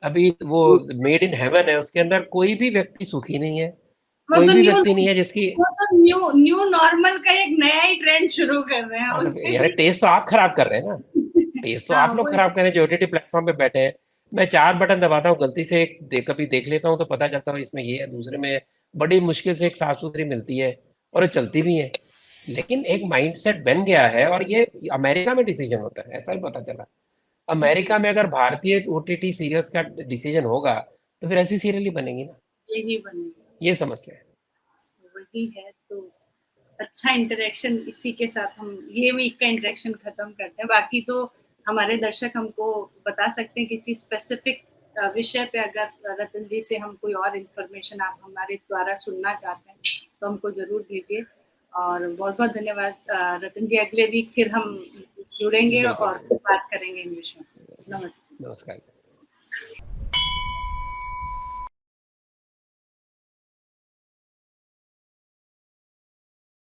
Speaker 2: अभी वो मेड इन हेवन है, उसके अंदर कोई भी व्यक्ति सुखी नहीं है,
Speaker 1: वो
Speaker 2: कोई
Speaker 1: तो
Speaker 2: भी
Speaker 1: न्यू
Speaker 2: व्यक्ति नहीं है जिसकी,
Speaker 1: वो तो न्यू न्यू नॉर्मल का एक नया ही ट्रेंड शुरू कर रहे हैं, उसपे
Speaker 2: यार
Speaker 1: भी।
Speaker 2: टेस्ट तो आप खराब कर रहे हैं ना। टेस्ट तो
Speaker 1: हाँ,
Speaker 2: आप लोग
Speaker 1: वो
Speaker 2: खराब कर रहे हैं जो ओटीटी प्लेटफॉर्म पे बैठे हैं। मैं 4 बटन दबाता हूँ गलती से, कभी देख लेता हूँ तो पता चलता है इसमें ये है, दूसरे में बड़ी मुश्किल से एक साफ सुथरी मिलती है, और वो चलती भी है। लेकिन एक माइंडसेट बन गया है, और ये अमेरिका में डिसीजन होता है, ऐसा ही पता चला।
Speaker 1: जी,
Speaker 2: अमेरिका में अगर भारतीय ओटीटी सीरियल्स का डिसीजन होगा, तो फिर ऐसी सीरियल ही बनेगी ना।
Speaker 1: यही बनेगा।
Speaker 2: ये समस्या है।
Speaker 1: तो वही है, तो अच्छा इंटरेक्शन, इसी के साथ हम ये वीक का इंटरेक्शन खत्म करते हैं। बाकी तो हमारे दर्शक हमको बता सकते हैं किसी स्पेसिफिक विषय पे, अगर रतन जी से हम कोई और इन्फॉर्मेशन आप हमारे द्वारा सुनना चाहते हैं तो हमको ज़रूर भेजिए। और बहुत-बहुत धन्यवाद रतन जी, अगले वीक फिर हम जुड़ेंगे
Speaker 2: बिल्कुल।
Speaker 1: और फिर बात करेंगे इन विषयों पे। नमस्ते।
Speaker 2: नमस्कार।